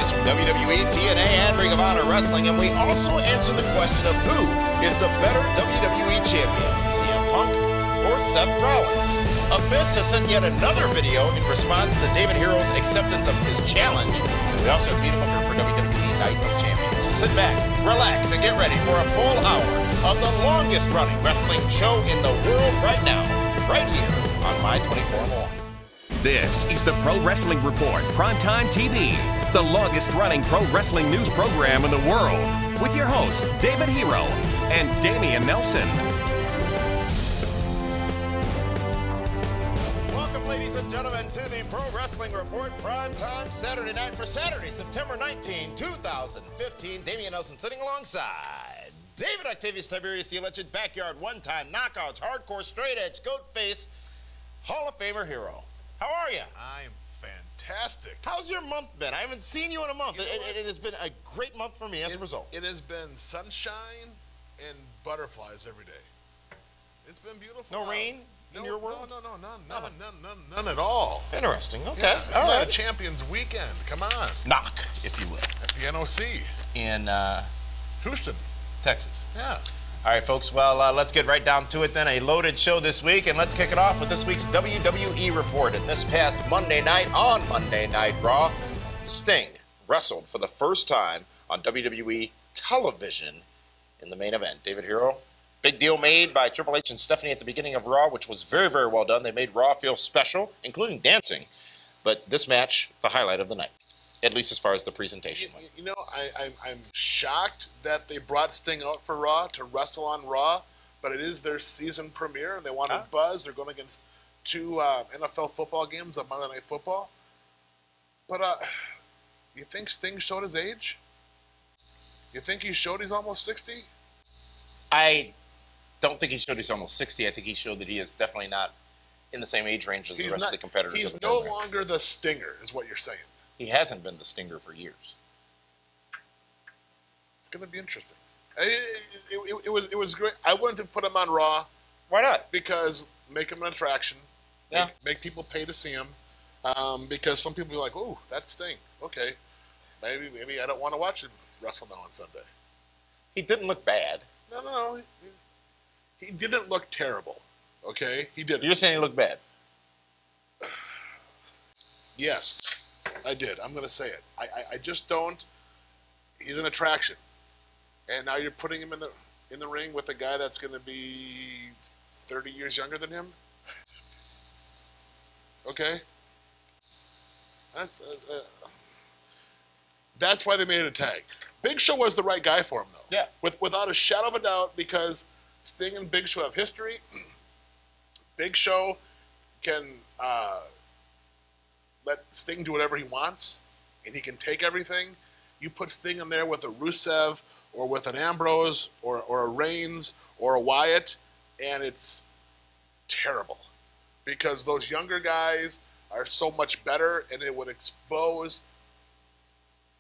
stories from WWE, TNA, and Ring of Honor Wrestling, and we also answer the question of who is the better WWE Champion, CM Punk or Seth Rollins. Abyss has sent yet another video in response to David Hero's acceptance of his challenge. We also have Be the Booker for WWE Night of Champions. So sit back, relax, and get ready for a full hour of the longest running wrestling show in the world right now, right here on My 24 Milwaukee. This is the Pro Wrestling Report, Primetime TV, the longest running pro wrestling news program in the world, with your hosts, David Hero and Damian Nelson. Welcome, ladies and gentlemen, to the Pro Wrestling Report, Primetime Saturday night for Saturday, September 19, 2015. Damian Nelson sitting alongside David Octavius Tiberius, the alleged backyard one-time knockouts, hardcore straight-edge, goat face, Hall of Famer Hero. How are you? I'm fantastic. How's your month been? I haven't seen you in a month. It has been a great month for me as a result. It has been sunshine and butterflies every day. It's been beautiful. No rain in your world? No, none at all. Interesting. Okay. Yeah, it's all not right. a Champions Weekend. Come on. Knock, if you will. At the NOC. In Houston. Texas. Yeah. All right, folks, well, let's get right down to it then. A loaded show this week, and let's kick it off with this week's WWE Report. And this past Monday night, on Monday Night Raw, Sting wrestled for the first time on WWE television in the main event. David Hero, big deal made by Triple H and Stephanie at the beginning of Raw, which was very, very well done. They made Raw feel special, including dancing. But this match, the highlight of the night, at least as far as the presentation went. You know, I'm shocked that they brought Sting out for Raw to wrestle on Raw, but it is their season premiere, and they wanted buzz. They're going against two NFL football games on Monday Night Football. But you think Sting showed his age? You think he showed he's almost 60? I don't think he showed he's almost 60. I think he showed that he is definitely not in the same age range as the rest of the competitors. He's no longer the Stinger, is what you're saying. He hasn't been the Stinger for years. It's going to be interesting. It was great. I wanted to put him on Raw. Why not? Because make him an attraction. Yeah. Make people pay to see him. Because some people be like, "Oh, that's Sting." Okay, maybe I don't want to watch him wrestle now on Sunday. He didn't look bad. No. He didn't look terrible. Okay, he didn't. You're saying he looked bad? Yes. I did. I'm going to say it. I just don't. He's an attraction, and now you're putting him in the ring with a guy that's going to be 30 years younger than him. Okay. That's why they made it a tag. Big Show was the right guy for him, though. Yeah. Without a shadow of a doubt, because Sting and Big Show have history. Big Show can. Let Sting do whatever he wants, and he can take everything. You put Sting in there with a Rusev or with an Ambrose or a Reigns or a Wyatt, and it's terrible because those younger guys are so much better, and it would expose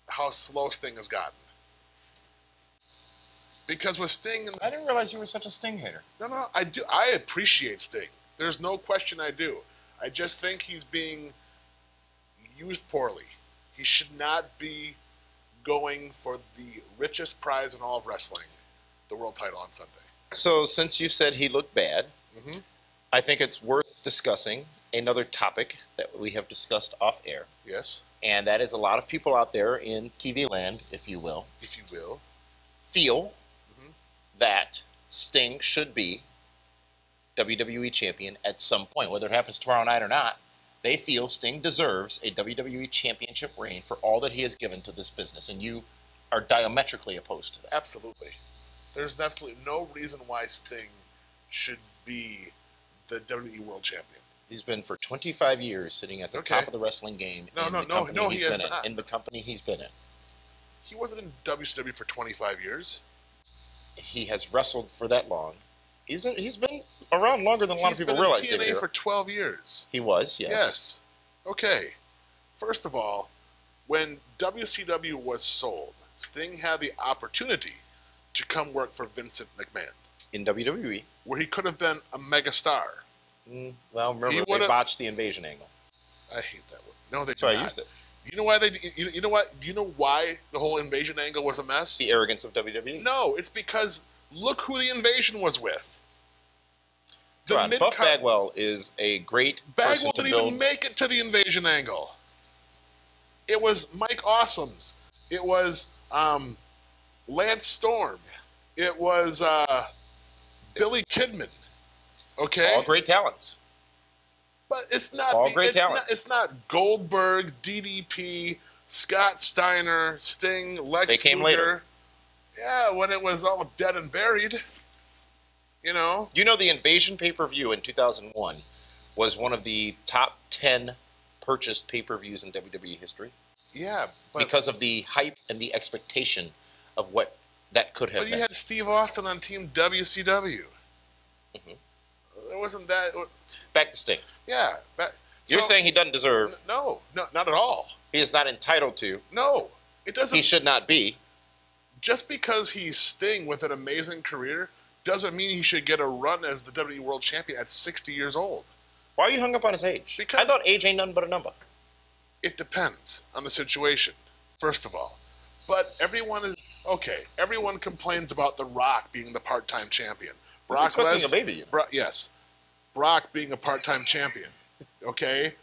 how slow Sting has gotten. Because with Sting... I didn't realize you were such a Sting hater. No, I do. I appreciate Sting. There's no question I do. I just think he's being... used poorly. He should not be going for the richest prize in all of wrestling, the world title on Sunday. So since you said he looked bad, I think it's worth discussing another topic that we have discussed off air. Yes. And that is a lot of people out there in TV land, if you will, feel that Sting should be WWE champion at some point, whether it happens tomorrow night or not. They feel Sting deserves a WWE Championship reign for all that he has given to this business, and you are diametrically opposed to that. Absolutely. There's absolutely no reason why Sting should be the WWE World Champion. He's been for 25 years sitting at the top of the wrestling game in the company he's been in. He wasn't in WCW for 25 years. He has wrestled for that long. He's been around longer than a lot of people realize. He's been in TNA for 12 years. He was, yes. Yes. Okay. First of all, when WCW was sold, Sting had the opportunity to come work for Vincent McMahon. In WWE. Where he could have been a megastar. Well, remember, they botched the invasion angle. I hate that word. No, they That's why I used it. You know why they? You know what? Do you know why the whole invasion angle was a mess? The arrogance of WWE. No, it's because look who the invasion was with. Buff Bagwell is a great person to build. Bagwell didn't even make it to the invasion angle. It was Mike Awesomes. It was Lance Storm. It was Billy Kidman. Okay, all great talents. But it's not all great talents. It's not Goldberg, DDP, Scott Steiner, Sting, Lex They came Luger. later. Yeah, when it was all dead and buried. You know? You know, the Invasion pay-per-view in 2001 was one of the top 10 purchased pay-per-views in WWE history. Yeah, but because of the hype and the expectation of what that could have been. But you had Steve Austin on Team WCW. Mm-hmm. There wasn't that. Back to Sting. Yeah. You're saying he doesn't deserve. No, not at all. He is not entitled to. No, it doesn't. He should not be. Just because he's Sting with an amazing career doesn't mean he should get a run as the WWE World Champion at 60 years old. Why are you hung up on his age? Because I thought age ain't nothing but a number. It depends on the situation, first of all. But everyone is okay. Everyone complains about The Rock being the part-time champion. He's expecting a baby. Yes. Brock being a part-time champion. Okay?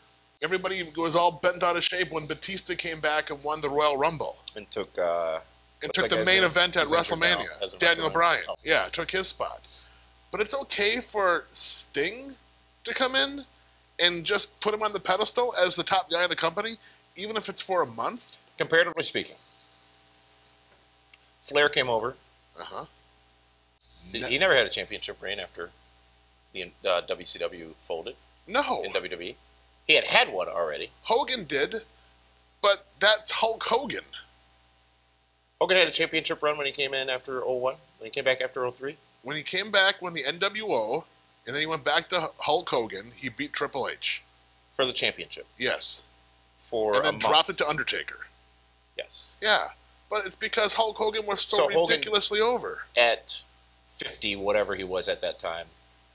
Everybody was all bent out of shape when Batista came back and won the Royal Rumble. And took the main event at WrestleMania. Daniel Bryan. Oh. Yeah, took his spot. But it's okay for Sting to come in and just put him on the pedestal as the top guy in the company, even if it's for a month? Comparatively speaking. Flair came over. Uh-huh. He never had a championship reign after the WCW folded. No. In WWE. He had one already. Hogan did, but that's Hulk Hogan. Hogan had a championship run when he came in after 01? When he came back after 03? When he came back when the NWO, and then he went back to Hulk Hogan, he beat Triple H. For the championship? Yes. For and then dropped it to Undertaker. Yes. Yeah, but it's because Hulk Hogan was so ridiculously over. At 50, whatever he was at that time,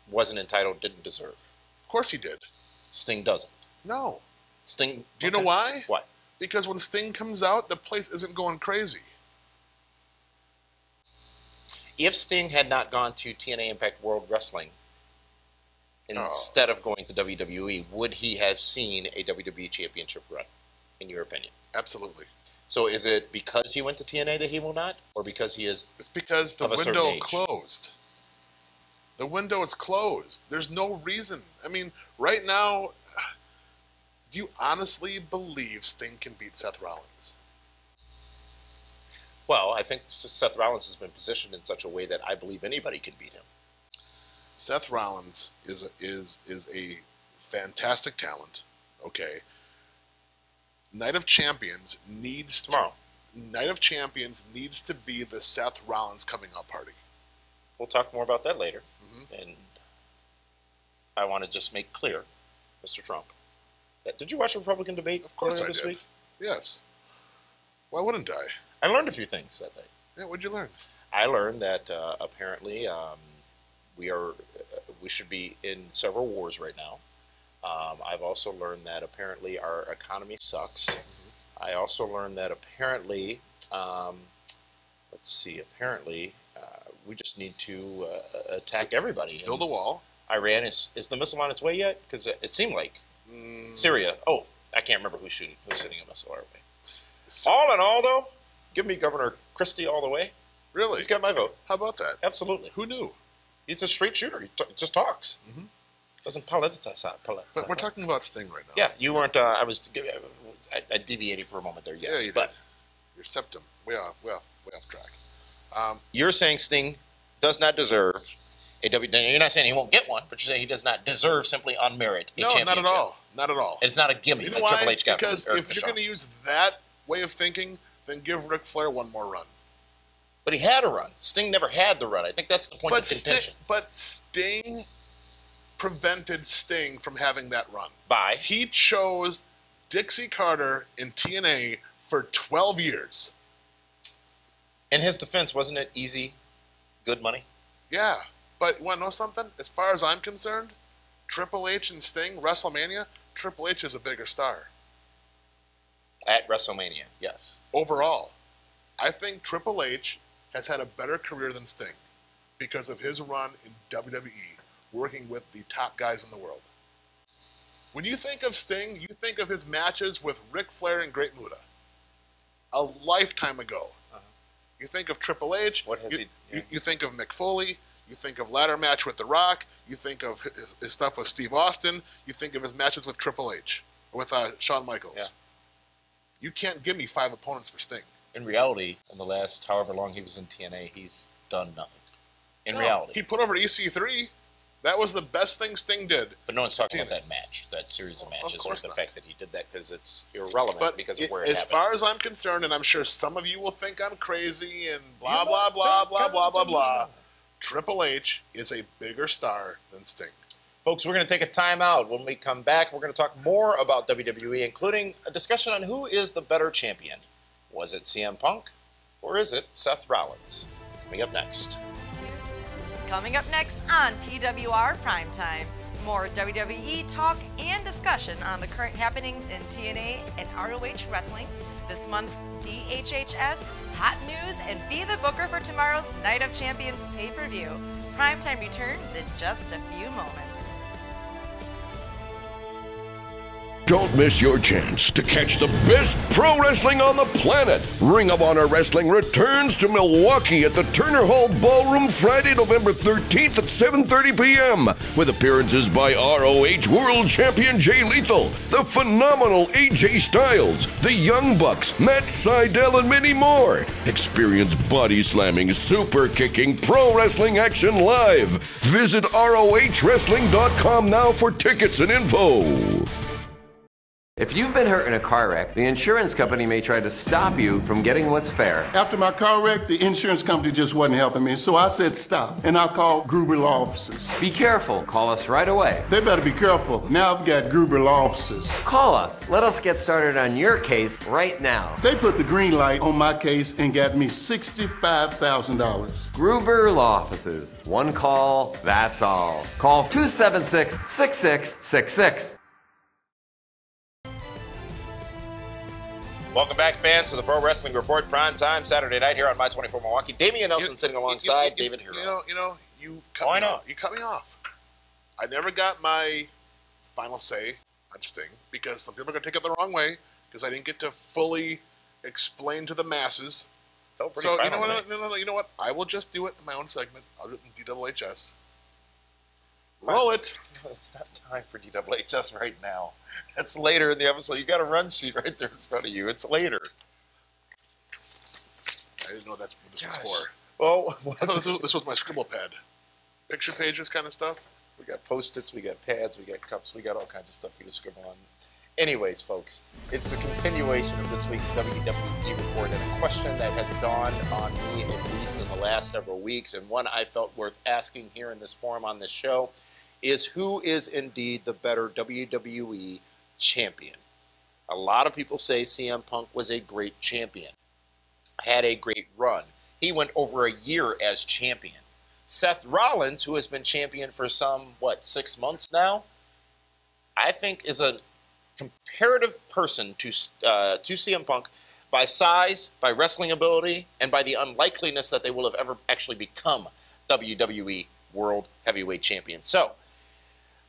wasn't entitled, didn't deserve. Of course he did. Sting doesn't. No. Sting. Do you know why? Why? Because when Sting comes out, the place isn't going crazy. If Sting had not gone to TNA Impact World Wrestling instead of going to WWE, would he have seen a WWE Championship run, in your opinion? Absolutely. So is it because he went to TNA that he will not, or because he is? It's because the window closed. The window is closed. There's no reason. I mean, right now, do you honestly believe Sting can beat Seth Rollins? Well, I think Seth Rollins has been positioned in such a way that I believe anybody can beat him. Seth Rollins is a fantastic talent. Okay. Night of Champions needs to be the Seth Rollins coming up party. We'll talk more about that later. Mm-hmm. And I want to just make clear, Mr. Trump, that did you watch the Republican debate? Of course I this did. Week? Yes. Why wouldn't I? I learned a few things that day. Yeah, what'd you learn? I learned that apparently we should be in several wars right now. I've also learned that apparently our economy sucks. Mm-hmm. I also learned that apparently, we just need to attack everybody. Build a wall. Iran, is the missile on its way yet? Because it seemed like Syria. Oh, I can't remember who's sending a missile our way. All in all, though, give me Governor Christie all the way. Really? He's got my vote. How about that? Absolutely. Who knew? He's a straight shooter. He just talks. Mm-hmm. Doesn't politicize. But we're talking about Sting right now. Yeah, you weren't. I deviated for a moment there. Yes, yeah, you but did. Your septum way off track. You're saying Sting does not deserve a WWE. You're not saying he won't get one, but you're saying he does not deserve simply on merit a championship. No, not at all. Not at all. It's not a gimme. You know that why? Triple H got because from if you're going to use that way of thinking, then give Ric Flair one more run. But he had a run. Sting never had the run. I think that's the point of contention. But Sting prevented Sting from having that run. By? He chose Dixie Carter in TNA for 12 years. In his defense, wasn't it easy, good money? Yeah, but you want to know something? As far as I'm concerned, Triple H and Sting, WrestleMania, Triple H is a bigger star. At WrestleMania, yes. Overall, I think Triple H has had a better career than Sting because of his run in WWE, working with the top guys in the world. When you think of Sting, you think of his matches with Ric Flair and Great Muta a lifetime ago. You think of Triple H, What has you think of Mick Foley, you think of ladder match with The Rock, you think of his stuff with Steve Austin, you think of his matches with Triple H, with Shawn Michaels. Yeah. You can't give me 5 opponents for Sting. In reality, in the last however long he was in TNA, he's done nothing. In reality. He put over EC3. That was the best thing Sting did. But no one's talking about that match, that series of matches, or the fact that he did that, because it's irrelevant because of where it happened. As far as I'm concerned, and I'm sure some of you will think I'm crazy and blah, blah, blah, blah, blah, blah, blah, Triple H is a bigger star than Sting. Folks, we're going to take a timeout. When we come back, we're going to talk more about WWE, including a discussion on who is the better champion. Was it CM Punk, or is it Seth Rollins? Coming up next. Coming up next on PWR Primetime, more WWE talk and discussion on the current happenings in TNA and ROH wrestling, this month's DHHS, hot news, and be the booker for tomorrow's Night of Champions pay-per-view. Primetime returns in just a few moments. Don't miss your chance to catch the best pro wrestling on the planet. Ring of Honor Wrestling returns to Milwaukee at the Turner Hall Ballroom Friday, November 13th at 7:30 p.m. with appearances by ROH World Champion Jay Lethal, the phenomenal AJ Styles, the Young Bucks, Matt Sydal, and many more. Experience body slamming, super kicking, pro wrestling action live. Visit ROHWrestling.com now for tickets and info. If you've been hurt in a car wreck, the insurance company may try to stop you from getting what's fair. After my car wreck, the insurance company just wasn't helping me, so I said stop, and I called Gruber Law Offices. Be careful. Call us right away. They better be careful. Now I've got Gruber Law Offices. Call us. Let us get started on your case right now. They put the green light on my case and got me $65,000. Gruber Law Offices. One call, that's all. Call 276-6666. Welcome back, fans, to the Pro Wrestling Report Primetime Saturday night here on My 24 Milwaukee. Damian Nelson sitting alongside David Hero. You cut me off. I never got my final say on Sting because some people are going to take it the wrong way because I didn't get to fully explain to the masses. So you know what? No, you know what? I will just do it in my own segment. I'll do it in DWHS. Roll it. No, it's not time for DWHS right now. That's later in the episode. You got a run sheet right there in front of you. It's later. I didn't know that's what this was for. Well, I thought this was my scribble pad. Picture pages kind of stuff. We got Post-its, we got pads, we got cups, we got all kinds of stuff for you to scribble on. Anyways, folks, it's a continuation of this week's WWE report and a question that has dawned on me at least in the last several weeks, and one I felt worth asking here in this forum on this show, is who is indeed the better WWE champion? A lot of people say CM Punk was a great champion, had a great run. He went over a year as champion. Seth Rollins, who has been champion for 6 months now, I think is a comparative person to CM Punk by size, by wrestling ability, and by the unlikeliness that they will have ever actually become WWE World Heavyweight Champion. So,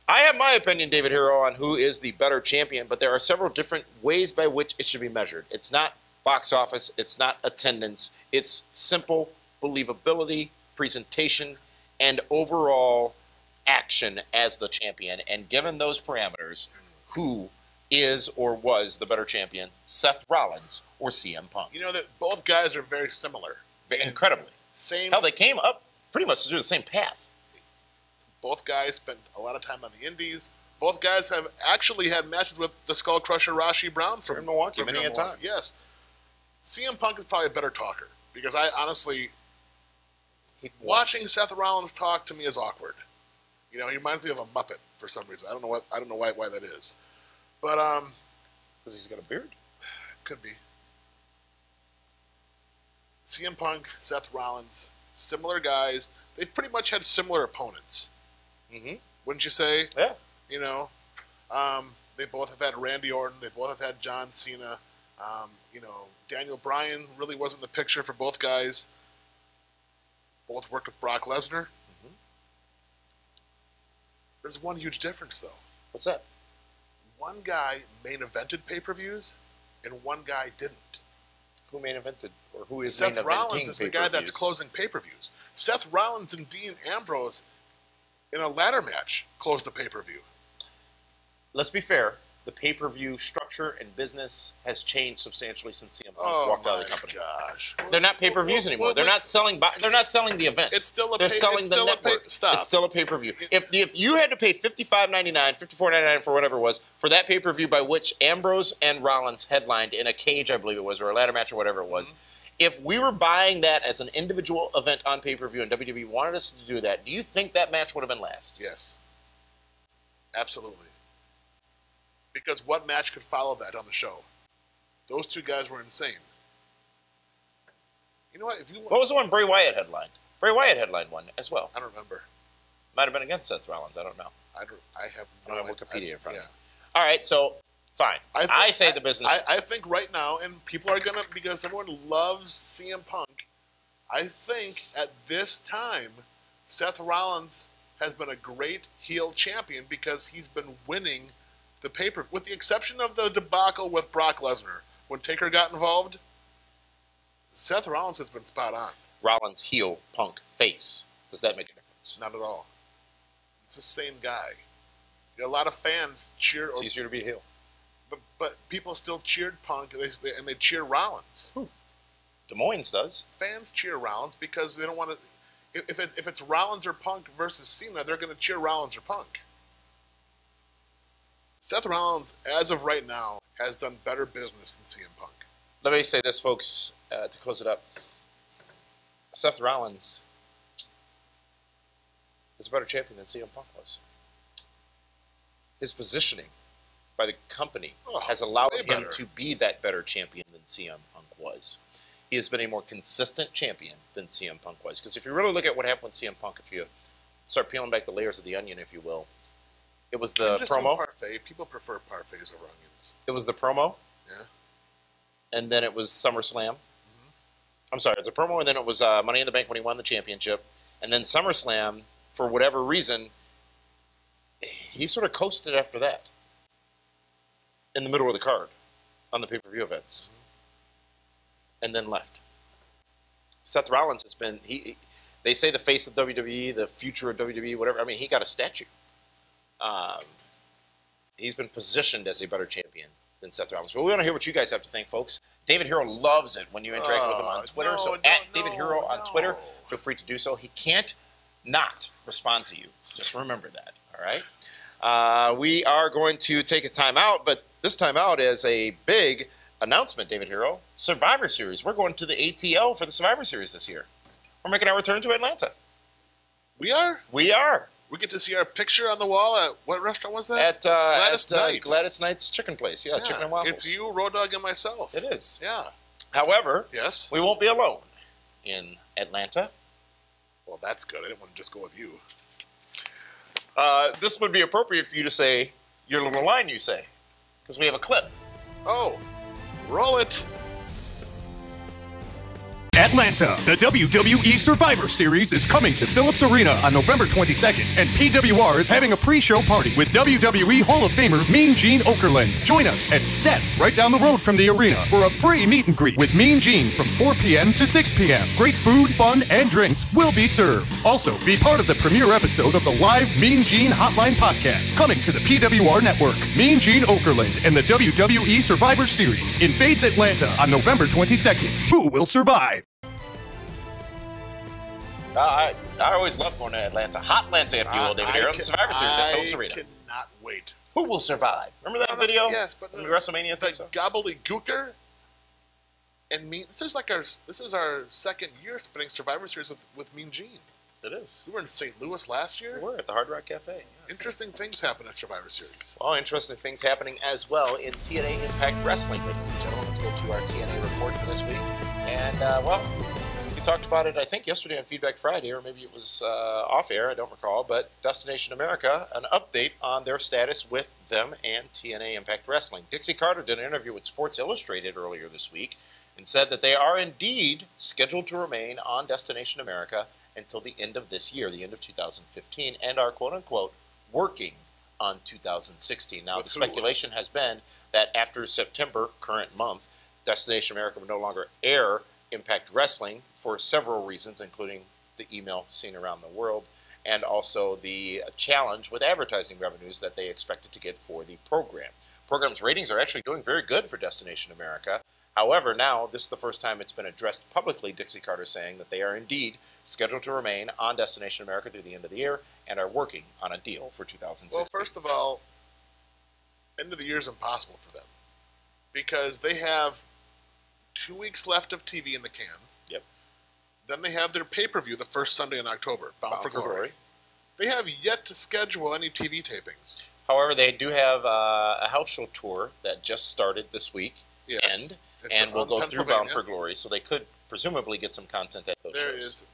I have my opinion, David Hero, on who is the better champion, but there are several different ways by which it should be measured. It's not box office, it's not attendance, it's simple believability, presentation, and overall action as the champion. And given those parameters, who is or was the better champion, Seth Rollins or CM Punk? You know that both guys are very similar. Incredibly. Hell, they came up pretty much through the same path. Both guys spent a lot of time on the indies. Both guys have actually had matches with the Skull Crusher Rashi Brown from Milwaukee many a time. Yes. CM Punk is probably a better talker because I honestly, watching Seth Rollins talk to me is awkward. You know, he reminds me of a Muppet for some reason. I don't know why that is. But because he's got a beard? Could be. CM Punk, Seth Rollins, similar guys. They pretty much had similar opponents. Mm-hmm. Wouldn't you say? Yeah. You know, they both have had Randy Orton. They both have had John Cena. Daniel Bryan really wasn't the picture for both guys. Both worked with Brock Lesnar. Mm-hmm. There's one huge difference, though. What's that? One guy main evented pay-per-views, and one guy didn't. Who main evented, or who is Seth main Rollins is the guy that's closing pay-per-views. Seth Rollins and Dean Ambrose in a ladder match closed the pay-per-view. Let's be fair. The pay-per-view structure and business has changed substantially since CM Punk walked out of the company. Gosh. They're not pay-per-views anymore. They're not selling. They're not selling the events. It's still a They're selling the network. Stop. It's still a pay-per-view. If you had to pay $55.99, $54.99 for whatever it was for that pay-per-view by which Ambrose and Rollins headlined in a cage, I believe it was, or a ladder match or whatever it was. If we were buying that as an individual event on pay-per-view and WWE wanted us to do that, do you think that match would have been last? Yes. Absolutely. Because what match could follow that on the show? Those two guys were insane. You know what? What was the one Bray Wyatt headlined? Bray Wyatt headlined one as well. I don't remember. Might have been against Seth Rollins. I don't know. I have Wikipedia in front of me. All right, so fine. I say the business. I think right now, and people are going to, because everyone loves CM Punk, I think at this time, Seth Rollins has been a great heel champion because he's been winning the paper, with the exception of the debacle with Brock Lesnar. When Taker got involved, Seth Rollins has been spot on. Rollins heel, Punk face. Does that make a difference? Not at all. It's the same guy. A lot of fans cheer. It's easier to be a heel. But people still cheered Punk, and they cheer Rollins. Des Moines does. Fans cheer Rollins because they don't want to. If it's Rollins or Punk versus Cena, they're going to cheer Rollins or Punk. Seth Rollins, as of right now, has done better business than CM Punk. Let me say this, folks, to close it up. Seth Rollins is a better champion than CM Punk was. His positioning by the company has allowed him to be that better champion than CM Punk was. He has been a more consistent champion than CM Punk was. Because if you really look at what happened with CM Punk, if you start peeling back the layers of the onion, if you will, it was the promo. Parfait. People prefer parfaits over onions. It was the promo. Yeah. And then it was SummerSlam. Mm-hmm. I'm sorry, it was a promo, and then it was Money in the Bank when he won the championship. And then SummerSlam, for whatever reason, he sort of coasted after that. In the middle of the card on the pay-per-view events. Mm-hmm. And then left. Seth Rollins has been, they say the face of WWE, the future of WWE, whatever. I mean, he got a statue. He's been positioned as a better champion than Seth Rollins. But we want to hear what you guys have to think, folks. David Hero loves it when you interact with him on Twitter. David Hero on Twitter, feel free to do so. He can't not respond to you. Just remember that, all right? We are going to take a time out, but this time out is a big announcement, David Hero. Survivor Series. We're going to the ATL for the Survivor Series this year. We're making our return to Atlanta. We are? We are. We get to see our picture on the wall at, what restaurant was that? At Gladys Knight's Chicken Place. Yeah, Chicken and Waffles. It's you, Road Dogg, and myself. It is. Yeah. However, yes, we won't be alone in Atlanta. Well, that's good. I didn't want to just go with you. This would be appropriate for you to say your little line you say, because we have a clip. Oh, roll it. Atlanta, the WWE Survivor Series is coming to Phillips Arena on November 22nd, and PWR is having a pre-show party with WWE Hall of Famer Mean Gene Okerlund. Join us at Steps right down the road from the arena for a free meet and greet with Mean Gene from 4 p.m. to 6 p.m. Great food, fun, and drinks will be served. Also, be part of the premiere episode of the live Mean Gene Hotline podcast coming to the PWR network. Mean Gene Okerlund and the WWE Survivor Series invades Atlanta on November 22nd. Who will survive? I always love going to Atlanta. Hot Atlanta, if you will, David Hero. The Survivor Series at Phillips Arena. I cannot wait. Who will survive? Remember that video? Yes, but WrestleMania thing. The gobbledygooker and Mean. This is our second year spending Survivor Series with Mean Gene. It is. We were in St. Louis last year. We were at the Hard Rock Cafe. Yes. Interesting things happen at Survivor Series. Well, interesting things happening as well in TNA Impact Wrestling, ladies and gentlemen. Let's go to our TNA report for this week. And, We talked about it, I think, yesterday on Feedback Friday, or maybe it was off air, I don't recall, but Destination America, an update on their status with them and TNA Impact Wrestling. Dixie Carter did an interview with Sports Illustrated earlier this week and said that they are indeed scheduled to remain on Destination America until the end of this year, the end of 2015, and are, quote-unquote, working on 2016. Now, the speculation has been that after September, current month, Destination America will no longer air Impact Wrestling for several reasons, including the email seen around the world and also the challenge with advertising revenues that they expected to get for the program. Program's ratings are actually doing very good for Destination America. However, now this is the first time it's been addressed publicly, Dixie Carter saying that they are indeed scheduled to remain on Destination America through the end of the year and are working on a deal for 2016. Well, first of all, end of the year is impossible for them because they have 2 weeks left of TV in the can. Yep. Then they have their pay-per-view the first Sunday in October, Bound for Glory. They have yet to schedule any TV tapings. However, they do have a house show tour that just started this week. Yes. And will go through Bound for Glory, so they could presumably get some content at those shows.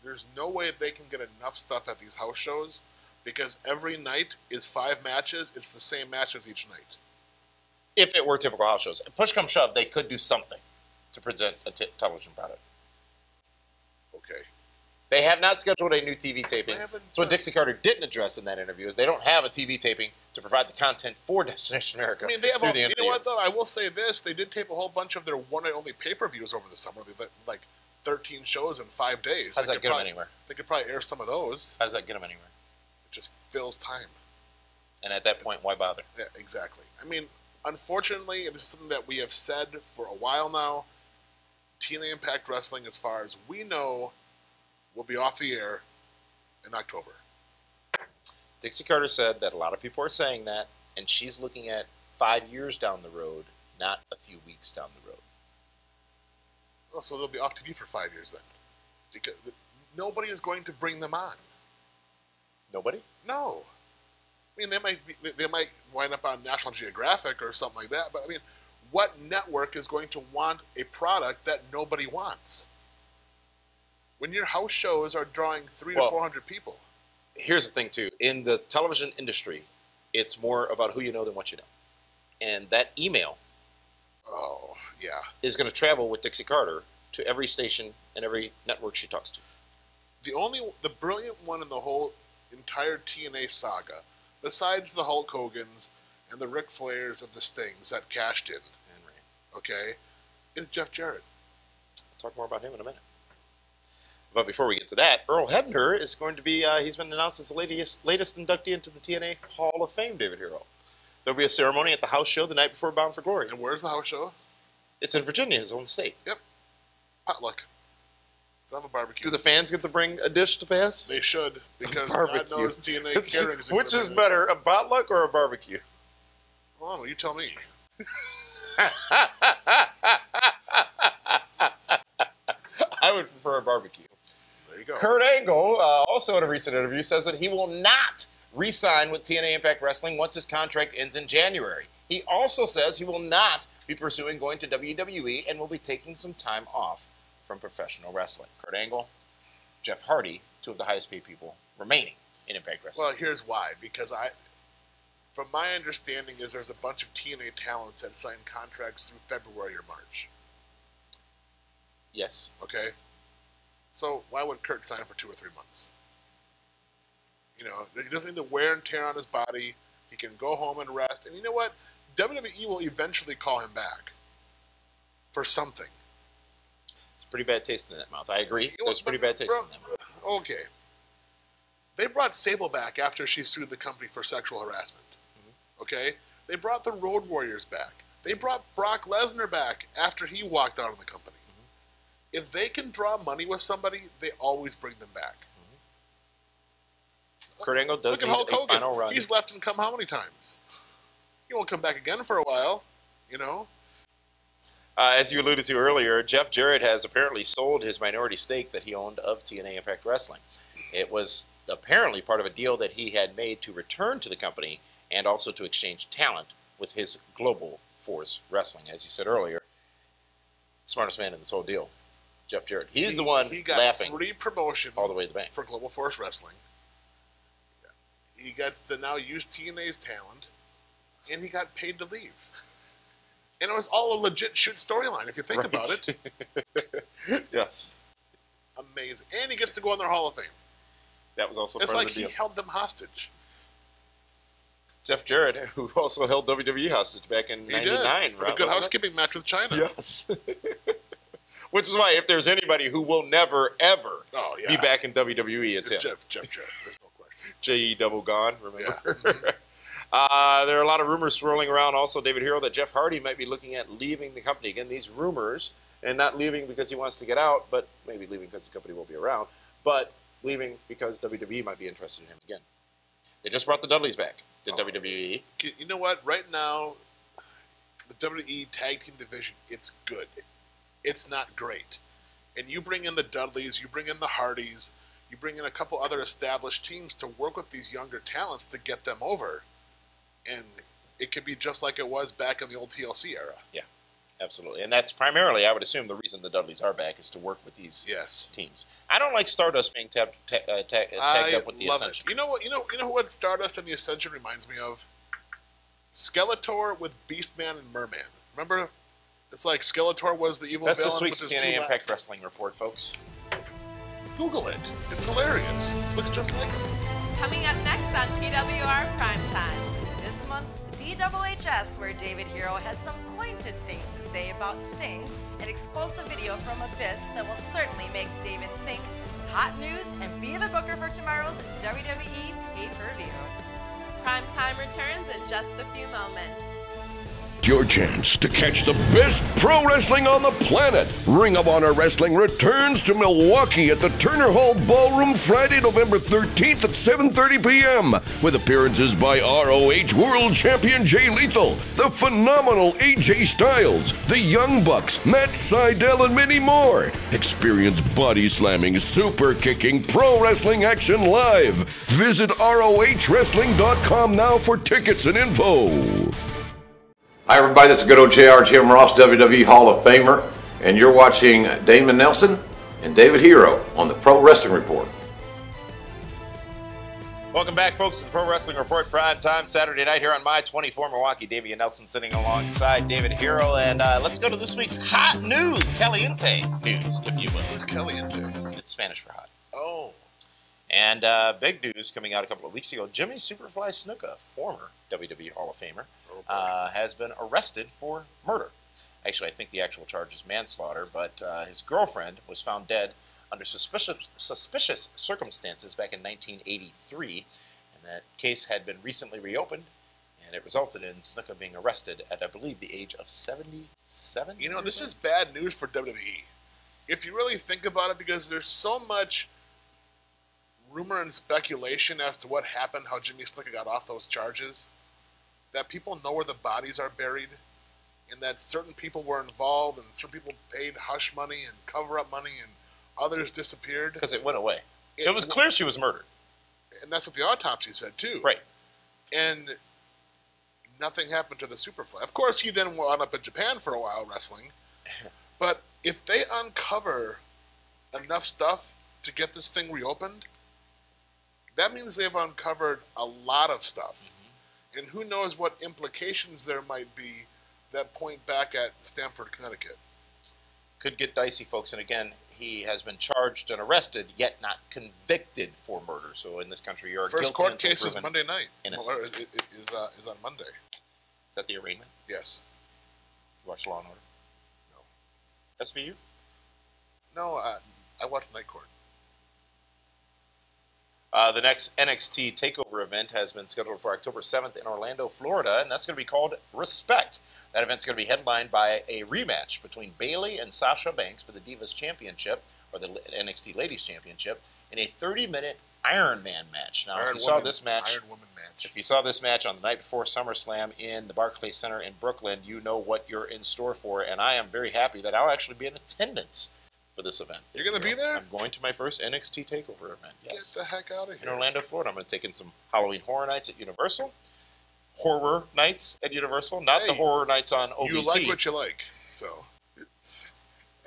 There's no way they can get enough stuff at these house shows because every night is 5 matches. It's the same matches each night. If it were typical house shows. Push come shove, they could do something to present a television product. Okay. They have not scheduled a new TV taping. That's what Dixie Carter didn't address in that interview, is they don't have a TV taping to provide the content for Destination America. I mean, they have you know what, though? I will say this. They did tape a whole bunch of their one-night-only pay-per-views over the summer. They did, like 13 shows in 5 days. How does that get them anywhere? They could probably air some of those. How does that get them anywhere? It just fills time. And at that point, why bother? Yeah, exactly. I mean, unfortunately, and this is something that we have said for a while now, TNA Impact Wrestling, as far as we know, will be off the air in October. Dixie Carter said that a lot of people are saying that, and she's looking at 5 years down the road, not a few weeks down the road. Oh, so they'll be off TV for 5 years then? Because nobody is going to bring them on. Nobody? No. I mean, they might wind up on National Geographic or something like that, but I mean, what network is going to want a product that nobody wants? When your house shows are drawing 300 to 400 people. Here's the thing, too. In the television industry, it's more about who you know than what you know. And that email is going to travel with Dixie Carter to every station and every network she talks to. The brilliant one in the whole entire TNA saga, besides the Hulk Hogans and the Ric Flairs and the Stings that cashed in, okay, is Jeff Jarrett. I'll talk more about him in a minute. But before we get to that, Earl Hebner is going to be, he's been announced as the latest inductee into the TNA Hall of Fame, David Hero. There'll be a ceremony at the house show the night before Bound for Glory. And where's the house show? It's in Virginia, his own state. Yep. Potluck. They'll have a barbecue. Do the fans get to bring a dish to pass? They should, because God knows TNA catering is Which is better, a potluck or a barbecue? Well, you tell me. I would prefer a barbecue. There you go. Kurt Angle, also in a recent interview, says that he will not re-sign with TNA Impact Wrestling once his contract ends in January. He also says he will not be pursuing going to WWE and will be taking some time off from professional wrestling. Kurt Angle, Jeff Hardy, 2 of the highest paid people remaining in Impact Wrestling. Well, here's why. Because from my understanding is there's a bunch of TNA talents that signed contracts through February or March. Yes. Okay? So why would Kurt sign for 2 or 3 months? You know, he doesn't need the wear and tear on his body. He can go home and rest. And you know what? WWE will eventually call him back for something. It's a pretty bad taste in that mouth. I agree. There's pretty bad taste in that mouth. Okay. They brought Sable back after she sued the company for sexual harassment. Mm-hmm. Okay? They brought the Road Warriors back. They brought Brock Lesnar back after he walked out of the company. Mm-hmm. If they can draw money with somebody, they always bring them back. Mm-hmm. Kurt Angle does need a final run. He's left and come how many times? He won't come back again for a while, you know? As you alluded to earlier, Jeff Jarrett has apparently sold his minority stake that he owned of TNA Impact Wrestling. It was apparently part of a deal that he had made to return to the company and also to exchange talent with his Global Force Wrestling. As you said earlier, smartest man in this whole deal, Jeff Jarrett. He's the one he got laughing free promotion all the way to the bank for Global Force Wrestling. He gets to now use TNA's talent, and he got paid to leave. And it was all a legit shoot storyline, if you think about it. Yes. Amazing. And he gets to go in their Hall of Fame. That was also It's part like of the deal. he held them hostage. Jeff Jarrett, who also held WWE hostage back in '99. For the Good Housekeeping match with China. Yes. Which is why if there's anybody who will never, ever be back in WWE, it's him. Jeff Jarrett. There's no question. J.E. Double Gone, remember? Yeah. Mm-hmm. There are a lot of rumors swirling around also, David Hero, that Jeff Hardy might be looking at leaving the company. Again, these rumors, and not leaving because he wants to get out, but maybe leaving because the company won't be around, but leaving because WWE might be interested in him again. They just brought the Dudleys back to WWE. You know what? Right now, the WWE Tag Team division, it's good. It's not great. And you bring in the Dudleys, you bring in the Hardys, you bring in a couple other established teams to work with these younger talents to get them over. And it could be just like it was back in the old TLC era. Yeah, absolutely. And that's primarily, I would assume, the reason the Dudleys are back is to work with these teams. I don't like Stardust being tagged up with the Ascension. You know what? You know what Stardust and the Ascension reminds me of? Skeletor with Beastman and Merman. Remember? It's like Skeletor was the evil villain. That's this week's with his TNA Impact Wrestling report, folks. Google it. It's hilarious. It looks just like him. Coming up next on PWR Primetime. This month's DWHS, where David Hero has some pointed things to say about Sting, an explosive video from Abyss that will certainly make David think, hot news, and be the booker for tomorrow's WWE pay-per-view. Primetime returns in just a few moments. Your chance to catch the best pro wrestling on the planet. Ring of Honor Wrestling returns to Milwaukee at the Turner Hall Ballroom Friday, November 13th at 7:30 p.m. with appearances by ROH World Champion Jay Lethal, the phenomenal AJ Styles, the Young Bucks, Matt Sydal, and many more. Experience body slamming, super kicking, pro wrestling action live. Visit ROHWrestling.com now for tickets and info. Hi everybody, this is good old JR Jim Ross, WWE Hall of Famer, and you're watching Damon Nelson and David Hero on the Pro Wrestling Report. Welcome back, folks, to the Pro Wrestling Report, prime time, Saturday night here on My 24 Milwaukee. Damian Nelson sitting alongside David Hero, and let's go to this week's hot news, caliente news, if you will. What's caliente? It's Spanish for hot. Oh. And big news coming out a couple of weeks ago, Jimmy Superfly Snuka, former WWE Hall of Famer, has been arrested for murder. Actually, I think the actual charge is manslaughter, but his girlfriend was found dead under suspicious circumstances back in 1983, and that case had been recently reopened, and it resulted in Snuka being arrested at, I believe, the age of 77. You know, this is bad news for WWE. If you really think about it, because there's so much rumor and speculation as to what happened, how Jimmy Snuka got off those charges, that people know where the bodies are buried, and that certain people were involved, and certain people paid hush money and cover-up money, and others disappeared. Because it went away. It was clear she was murdered. And that's what the autopsy said, too. Right. And nothing happened to the Superfly. Of course, he then wound up in Japan for a while wrestling. But if they uncover enough stuff to get this thing reopened, that means they've uncovered a lot of stuff. Mm-hmm. And who knows what implications there might be that point back at Stamford, Connecticut. Could get dicey, folks. And again, he has been charged and arrested, yet not convicted for murder. So in this country, you're first guilty court case is Monday night. Innocent. Or is on Monday. Is that the arraignment? Yes. You watch Law and Order? No. SVU? No, I watched Night Court. The next NXT TakeOver event has been scheduled for October 7th in Orlando, Florida, and that's going to be called Respect. That event's going to be headlined by a rematch between Bayley and Sasha Banks for the Divas Championship, or the NXT Ladies Championship, in a 30-minute Iron Man match. Now, if you saw this match, Iron Woman match. If you saw this match on the night before SummerSlam in the Barclays Center in Brooklyn, you know what you're in store for, and I am very happy that I'll actually be in attendance for this event. You're going to be there? I'm going to my first NXT TakeOver event, yes. Get the heck out of here. In Orlando, Florida. I'm going to take in some Halloween Horror Nights at Universal. Horror Nights at Universal, not the Horror Nights on OBT. You like what you like, so.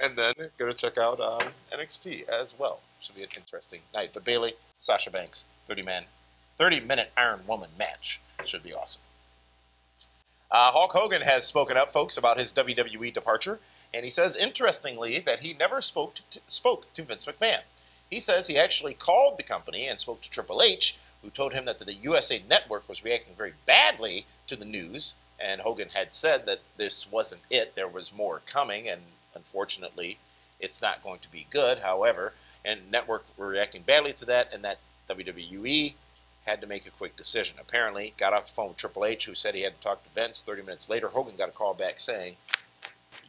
And then going to check out NXT as well. Should be an interesting night. The Bayley, Sasha Banks, 30-minute Iron Woman match. Should be awesome. Hulk Hogan has spoken up, folks, about his WWE departure. And he says, interestingly, that he never spoke to Vince McMahon. He says he actually called the company and spoke to Triple H, who told him that the USA Network was reacting very badly to the news. And Hogan had said that this wasn't it. There was more coming, and unfortunately, it's not going to be good. However, and Network were reacting badly to that, and that WWE had to make a quick decision. Apparently, got off the phone with Triple H, who said he had to talk to Vince. 30 minutes later, Hogan got a call back saying,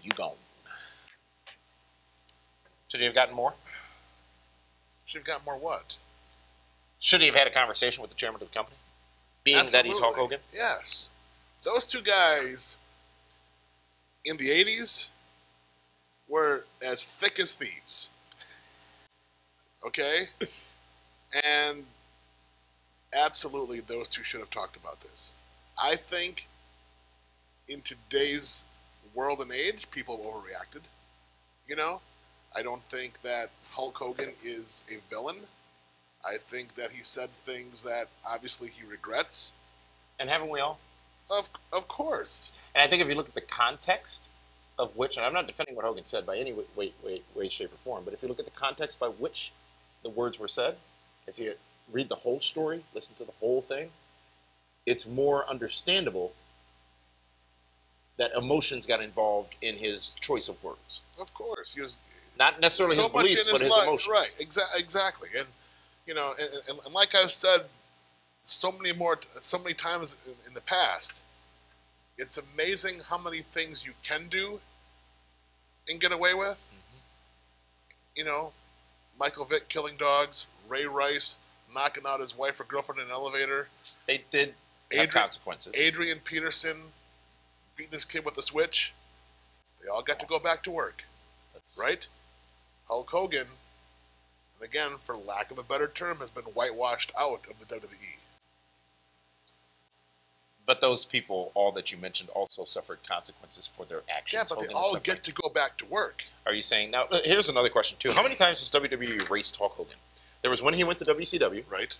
"You gone." Should he have gotten more? Should have gotten more what? Should he have had a conversation with the chairman of the company? Being Absolutely. that he's Hulk Hogan? Yes. Those two guys in the 80s were as thick as thieves. Okay? And absolutely, those two should have talked about this. I think in today's world and age, people overreacted. You know? I don't think that Hulk Hogan is a villain. I think that he said things that obviously he regrets. And haven't we all? Of course. And I think if you look at the context of which, and I'm not defending what Hogan said by any way, shape, or form, but if you look at the context by which the words were said, if you read the whole story, listen to the whole thing, it's more understandable that emotions got involved in his choice of words. Of course. He was not necessarily his beliefs, but his emotions. Right, exactly. And, you know, and like I've said so many times in the past, it's amazing how many things you can do and get away with. Mm-hmm. You know, Michael Vick killing dogs, Ray Rice knocking out his wife or girlfriend in an elevator. They did have consequences. Adrian Peterson beating his kid with a switch. They all got to go back to work. Right? Hulk Hogan, and again, for lack of a better term, has been whitewashed out of the WWE. But those people, all that you mentioned, also suffered consequences for their actions. Yeah, but Hogan they all get to go back to work. Are you saying, now, here's another question, too. How many times has WWE erased Hulk Hogan? There was when he went to WCW. Right.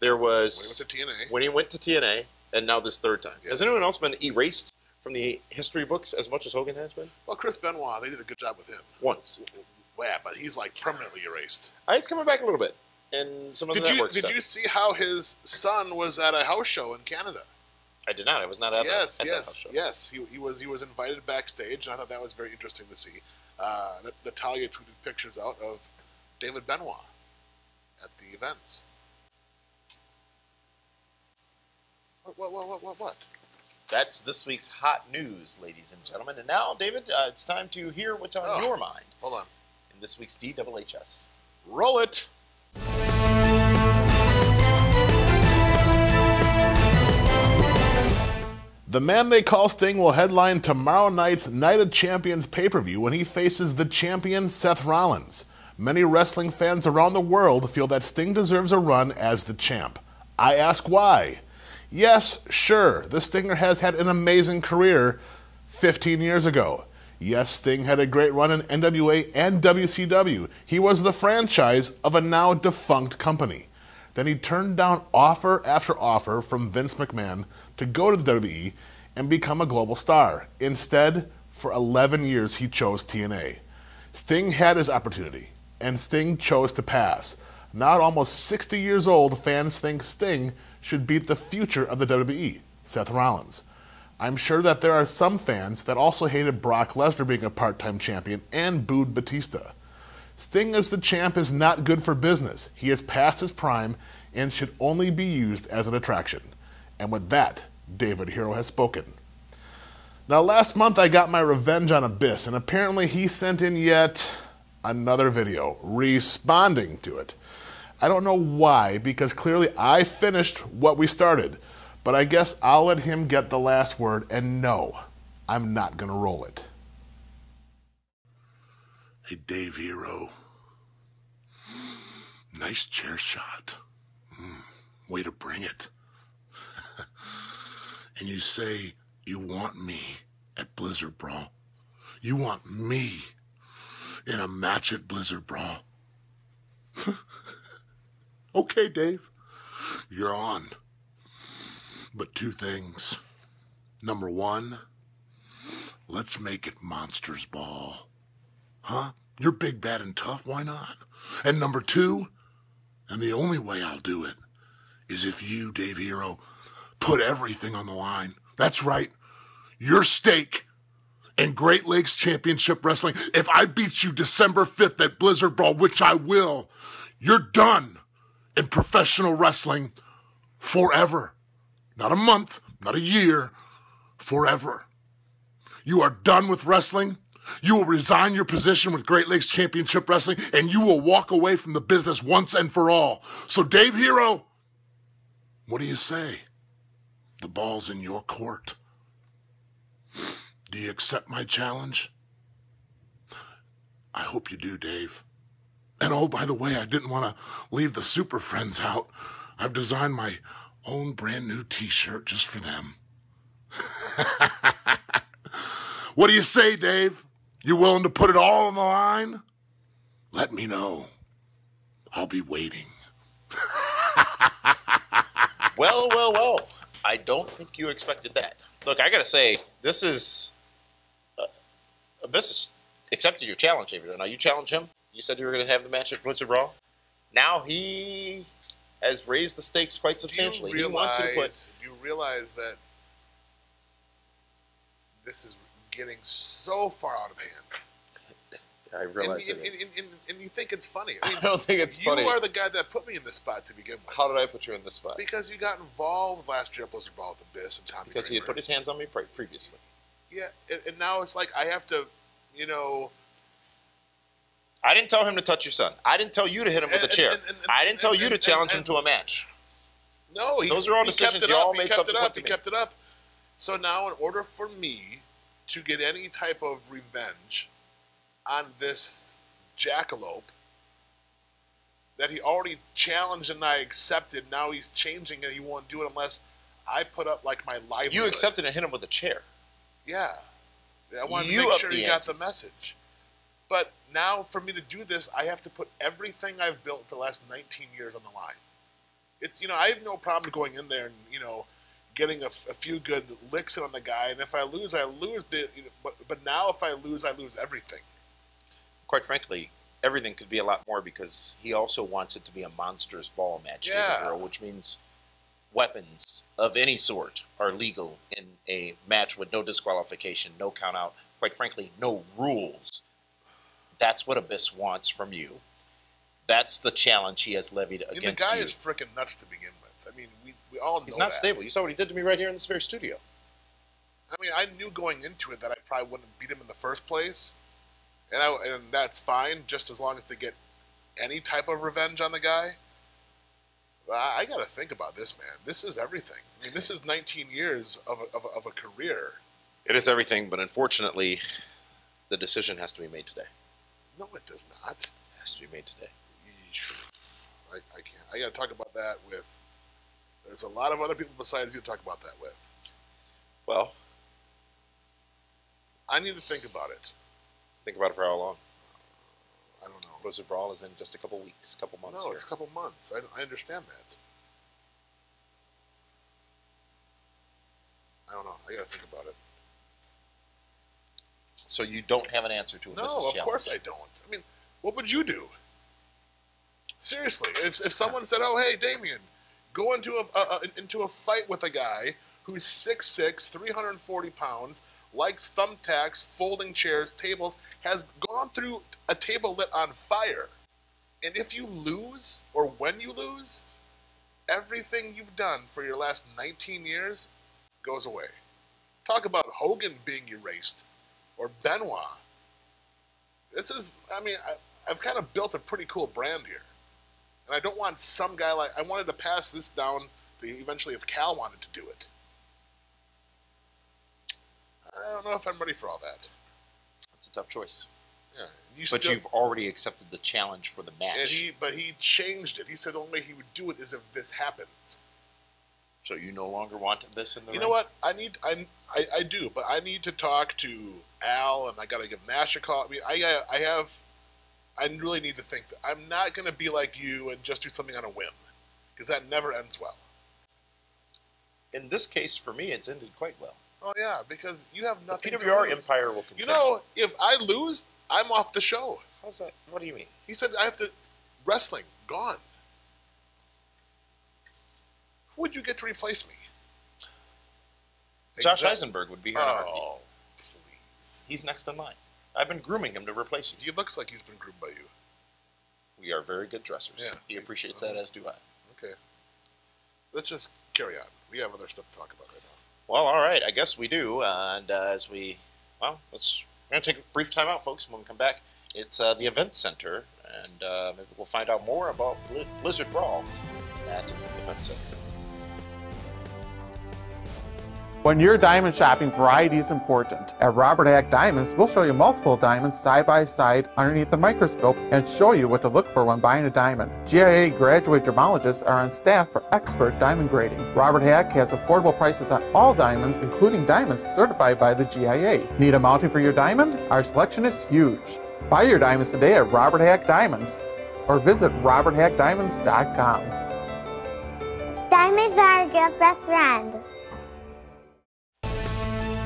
There was when he went to TNA, and now this third time. Yes. Has anyone else been erased from the history books as much as Hogan has been? Well, Chris Benoit, they did a good job with him. Once. Yeah, but he's like permanently erased. He's coming back a little bit. And some of the network stuff. Did you see how his son was at a house show in Canada? I did not. I was not at that house show. Yes. He was invited backstage, and I thought that was very interesting to see. Natalia tweeted pictures out of David Benoit at the events. What? That's this week's hot news, ladies and gentlemen. And now, David, it's time to hear what's on your mind. Hold on. In this week's DWHS. Roll it! The man they call Sting will headline tomorrow night's Night of Champions pay-per-view when he faces the champion Seth Rollins. Many wrestling fans around the world feel that Sting deserves a run as the champ. I ask why. Yes, sure, the Stinger has had an amazing career 15 years ago. Yes, Sting had a great run in NWA and WCW. He was the franchise of a now defunct company. Then he turned down offer after offer from Vince McMahon to go to the WWE and become a global star. Instead, for 11 years, he chose TNA. Sting had his opportunity, and Sting chose to pass. Now at almost 60 years old, fans think Sting should beat the future of the WWE, Seth Rollins. I'm sure that there are some fans that also hated Brock Lesnar being a part-time champion and booed Batista. Sting as the champ is not good for business. He is past his prime and should only be used as an attraction. And with that, David Hero has spoken. Now, last month I got my revenge on Abyss, and apparently he sent in yet another video responding to it. I don't know why, because clearly I finished what we started, but I guess I'll let him get the last word, and no, I'm not going to roll it. Hey, Dave Hero. Nice chair shot. Way to bring it. And you say you want me at Blizzard Brawl. You want me in a match at Blizzard Brawl. Okay, Dave, you're on. But 2 things. Number 1, let's make it Monsters Ball. Huh? You're big, bad, and tough, why not? And number 2, and the only way I'll do it, is if you, Dave Hero, put everything on the line. That's right. Your stake in Great Lakes Championship Wrestling. If I beat you December 5th at Blizzard Brawl, which I will, you're done in professional wrestling forever. Not a month, not a year, forever. You are done with wrestling. You will resign your position with Great Lakes Championship Wrestling, and you will walk away from the business once and for all. So, Dave Hero, what do you say? The ball's in your court. Do you accept my challenge? I hope you do, Dave. And oh, by the way, I didn't want to leave the Super Friends out. I've designed my own brand new t-shirt just for them. What do you say, Dave? You willing to put it all on the line? Let me know. I'll be waiting. Well. I don't think you expected that. Look, I got to say, this is accepted your challenge, David. Now, you challenge him. You said you were going to have the match at Blizzard Raw. Now he has raised the stakes quite substantially. Do you realize that this is getting so far out of hand? I realize it is. And you think it's funny. I don't think it's funny. You are the guy that put me in this spot to begin with. How did I put you in this spot? Because you got involved last year at Blizzard Brawl with Abyss and Tommy Because Kramer. he had put his hands on me previously. Yeah, and now it's like I have to, I didn't tell him to touch your son. I didn't tell you to hit him with a chair. I didn't tell you to challenge him to a match. No, those are all decisions you all made subsequent to me. He kept it up. So now, in order for me to get any type of revenge on this jackalope that he already challenged and I accepted, now he's changing and he won't do it unless I put up like my livelihood. You accepted and hit him with a chair. Yeah. I wanted to make sure he got the message. But now, for me to do this, I have to put everything I've built the last 19 years on the line. It's, I have no problem going in there and, getting a few good licks in on the guy. And if I lose, I lose. But now if I lose everything. Quite frankly, everything could be a lot more because he also wants it to be a Monsters Ball match, which means weapons of any sort are legal in a match with no disqualification, no count out, quite frankly, no rules. That's what Abyss wants from you. That's the challenge he has levied against you. The guy is freaking nuts to begin with. I mean, we all know he's not stable. You saw what he did to me right here in this very studio. I mean, I knew going into it that I probably wouldn't beat him in the first place. And that's fine, just as long as to get any type of revenge on the guy. I got to think about this, man. This is everything. I mean, this is 19 years of a career. It is everything, but unfortunately, the decision has to be made today. No, it does not. It has to be made today. I can't. I got to talk about that with... There's a lot of other people besides you to talk about that with. Well, I need to think about it. Think about it for how long? I don't know. Blizzard Brawl is in just a couple weeks, couple months. No, it's a couple months. I understand that. I don't know. I got to think about it. So you don't have an answer to it? No, of course I don't. I mean, what would you do? Seriously, if someone said, "Oh, hey, Damien, go into a fight with a guy who's 6'6", 340 pounds, likes thumbtacks, folding chairs, tables, has gone through a table lit on fire, and if you lose, or when you lose, everything you've done for your last 19 years goes away." Talk about Hogan being erased, or Benoit. This is, I mean, I've kind of built a pretty cool brand here. And I don't want some guy like... I wanted to pass this down to eventually if Cal wanted to do it. I don't know if I'm ready for all that. That's a tough choice. Yeah, but you've already accepted the challenge for the match. But he changed it. He said the only way he would do it is if this happens. So you no longer want this in the ring? You know what? I do, but I need to talk to Al, and I got to give Nash a call. I mean, I have I really need to think that. I'm not going to be like you and just do something on a whim, because that never ends well. In this case, for me, it's ended quite well. Oh, yeah, because you have nothing the to PWR lose. empire will continue. You know, if I lose, I'm off the show. How's that? What do you mean? He said I have to... Wrestling, gone. Who would you get to replace me? Josh Eisenberg would be here in a heartbeat. Oh, please. He's next in line. I've been grooming him to replace you. He looks like he's been groomed by you. We are very good dressers. Yeah. He appreciates that, as do I. Okay. Let's just carry on. We have other stuff to talk about right now. Well, all right. I guess we do. And as we, well, we're going to take a brief time out, folks. When we come back, it's the Events Center. And maybe we'll find out more about Blizzard Brawl at Events Center. When you're diamond shopping, variety is important. At Robert Hack Diamonds, we'll show you multiple diamonds side by side underneath the microscope and show you what to look for when buying a diamond. GIA graduate gemologists are on staff for expert diamond grading. Robert Hack has affordable prices on all diamonds, including diamonds certified by the GIA. Need a mounting for your diamond? Our selection is huge. Buy your diamonds today at Robert Hack Diamonds or visit roberthackdiamonds.com. Diamonds are a girl's best friend.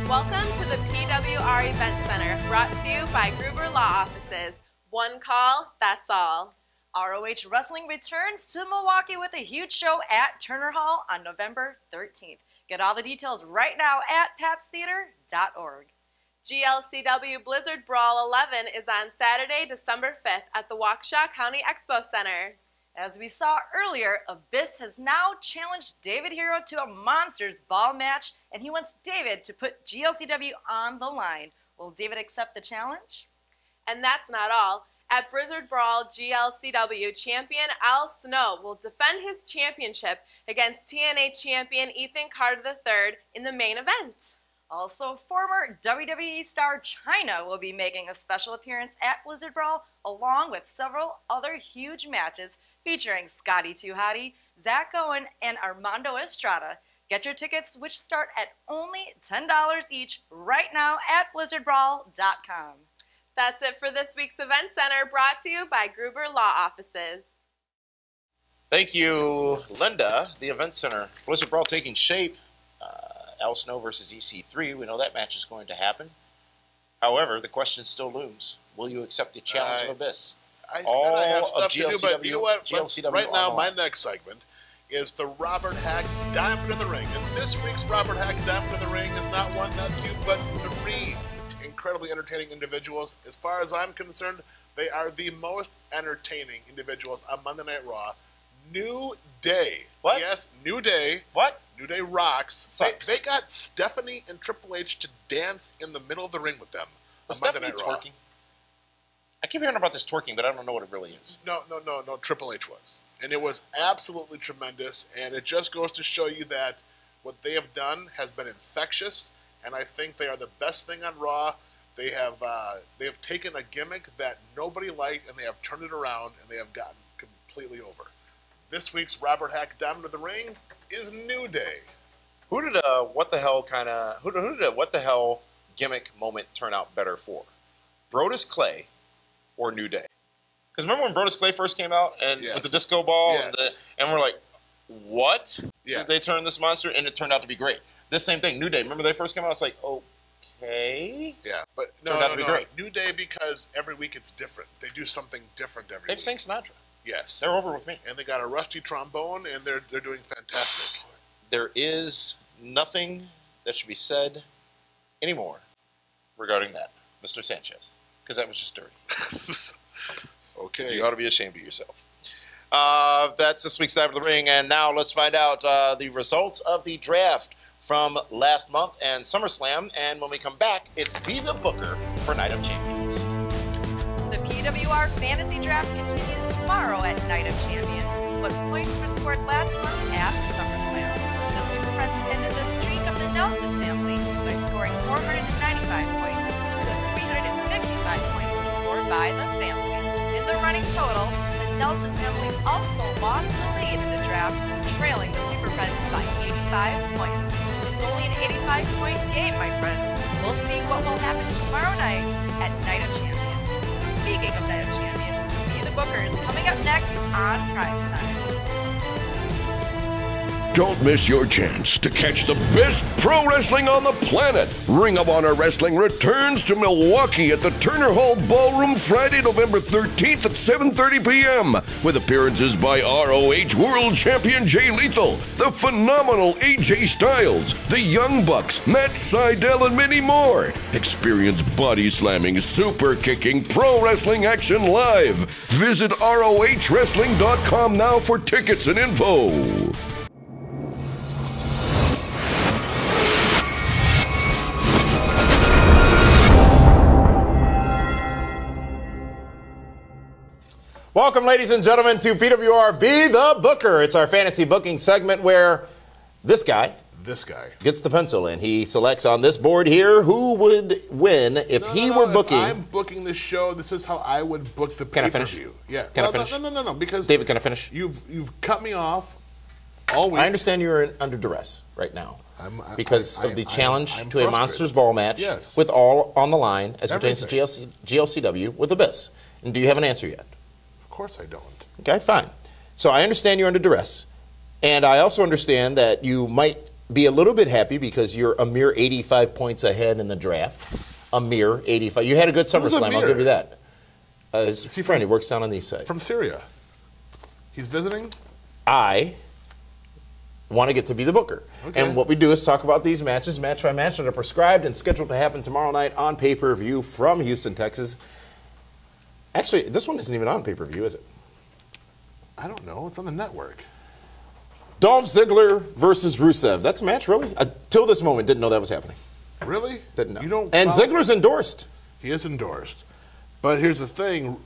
Welcome to the PWR Events Center, brought to you by Gruber Law Offices. One call, that's all. ROH Wrestling returns to Milwaukee with a huge show at Turner Hall on November 13th. Get all the details right now at papstheater.org. GLCW Blizzard Brawl 11 is on Saturday, December 5th at the Waukesha County Expo Center. As we saw earlier, Abyss has now challenged David Hero to a Monsters Ball match, and he wants David to put GLCW on the line. Will David accept the challenge? And that's not all. At Blizzard Brawl, GLCW champion Al Snow will defend his championship against TNA champion Ethan Carter III in the main event. Also, former WWE star Chyna will be making a special appearance at Blizzard Brawl, along with several other huge matches featuring Scotty 2 Hotty, Zach Owen, and Armando Estrada. Get your tickets, which start at only $10 each, right now at blizzardbrawl.com. That's it for this week's Event Center, brought to you by Gruber Law Offices. Thank you, Linda. The Event Center. Blizzard Brawl taking shape. Al Snow versus EC3. We know that match is going to happen. However, the question still looms. Will you accept the challenge of Abyss? I said I have stuff to do, but you know what? GLCW right now, my next segment is the Robert Hack Diamond of the Ring. And this week's Robert Hack Diamond of the Ring is not one, not two, but three incredibly entertaining individuals. As far as I'm concerned, they are the most entertaining individuals on Monday Night Raw. New Day. What? Yes, New Day. What? New Day rocks. Sucks. They got Stephanie and Triple H to dance in the middle of the ring with them. Was on Monday Stephanie Night Raw. twerking? I keep hearing about this twerking, but I don't know what it really is. No. Triple H was. And it was absolutely tremendous. And it just goes to show you that what they have done has been infectious. And I think they are the best thing on Raw. They have taken a gimmick that nobody liked, and they have turned it around, and they have gotten completely over. This week's Robert Hack Diamond of the Ring is New Day. Who did a what the hell gimmick moment turn out better for? Brodus Clay or New Day? Because remember when Brodus Clay first came out and with the disco ball and we're like, what? Yeah. Did they turn this monster? And it turned out to be great. This same thing, New Day. Remember they first came out? It's like, okay. Yeah, but Turned out to be great. New Day, because every week it's different. They do something different every week. They've sang Sinatra. Yes. They're over with me. And they got a rusty trombone, and they're doing fantastic. There is nothing that should be said anymore regarding that, Mr. Sanchez, because that was just dirty. Okay. You ought to be ashamed of yourself. That's this week's Dive of the Ring, and now let's find out the results of the draft from last month and SummerSlam, and when we come back, it's Be the Booker for Night of Champions. The PWR Fantasy Draft continues tomorrow at Night of Champions, but points were scored last month at SummerSlam. The Super Friends ended the streak of the Nelson family by scoring 495 points to the 355 points scored by the family. In the running total, the Nelson family also lost the lead in the draft, trailing the Super Friends by 85 points. It's only an 85-point game, my friends. We'll see what will happen tomorrow night at Night of Champions. Speaking of Night of Champions, Bookers coming up next on PrimeTime. Don't miss your chance to catch the best pro wrestling on the planet. Ring of Honor Wrestling returns to Milwaukee at the Turner Hall Ballroom Friday, November 13th at 7:30 p.m. with appearances by ROH World Champion Jay Lethal, the phenomenal AJ Styles, the Young Bucks, Matt Seidel, and many more. Experience body slamming, super kicking, pro wrestling action live. Visit ROHWrestling.com now for tickets and info. Welcome, ladies and gentlemen, to PWR Be the Booker. It's our fantasy booking segment where this guy gets the pencil and he selects on this board here who would win if he were booking. If I'm booking the show, this is how I would book the pay-per-view. Can I finish? Yeah. Can I finish? No, because David, can I finish? You've cut me off all week. I understand you're under duress right now because of the challenge to a Monsters Ball match with all on the line as pertains to GLCW with Abyss. And do you have an answer yet? Of course I don't. Okay, fine. So I understand you're under duress. And I also understand that you might be a little bit happy because you're a mere 85 points ahead in the draft. A mere 85. You had a good SummerSlam, I'll give you that. His friend, he works down on the east side. From Syria. He's visiting? I want to get to be the booker. Okay. And what we do is talk about these matches, match by match, that are prescribed and scheduled to happen tomorrow night on pay-per-view from Houston, Texas. Actually, this one isn't even on pay-per-view, is it? I don't know. It's on the network. Dolph Ziggler versus Rusev. That's a match, really? Until this moment, didn't know that was happening. Really? Didn't know. You don't and Ziggler's endorsed. He is endorsed. But here's the thing.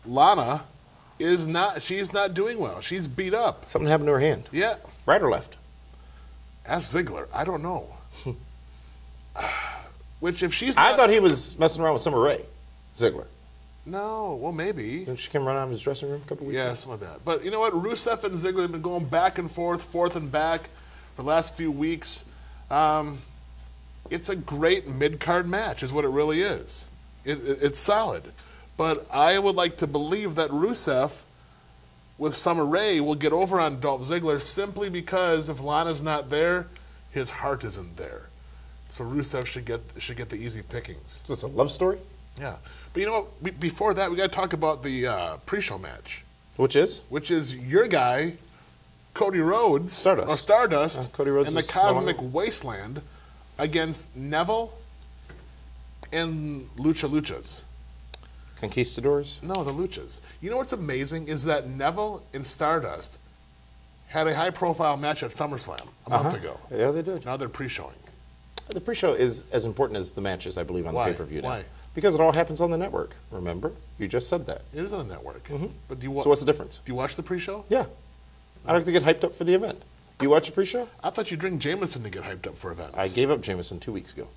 Lana is not, she's not doing well. She's beat up. Something happened to her hand. Yeah. Right or left? Ask Ziggler. I don't know. Which if she's I thought he was messing around with Summer Rae, Ziggler. No, well, maybe. Didn't she come run out of his dressing room a couple weeks ago? Yeah, something like that. But you know what? Rusev and Ziggler have been going back and forth and back for the last few weeks. It's a great mid-card match is what it really is. It's solid. But I would like to believe that Rusev with Summer Rae will get over on Dolph Ziggler simply because if Lana's not there, his heart isn't there. So Rusev should get the easy pickings. Is this a love story? Yeah. But you know what? Before that, we got to talk about the pre-show match. Which is? Which is your guy, Cody Rhodes. Stardust. Cody Rhodes in the Cosmic Wasteland against Neville and Luchas. Conquistadors? No, the Luchas. You know what's amazing is that Neville and Stardust had a high-profile match at SummerSlam a month ago. Yeah, they did. Now they're pre-showing. The pre-show is as important as the matches, I believe, on the pay-per-view now. Why? Because it all happens on the network, remember? You just said that. It is on the network. Mm-hmm. But so what's the difference? Do you watch the pre-show? Yeah. I like to get hyped up for the event. Do you watch the pre-show? I thought you drink Jameson to get hyped up for events. I gave up Jameson 2 weeks ago.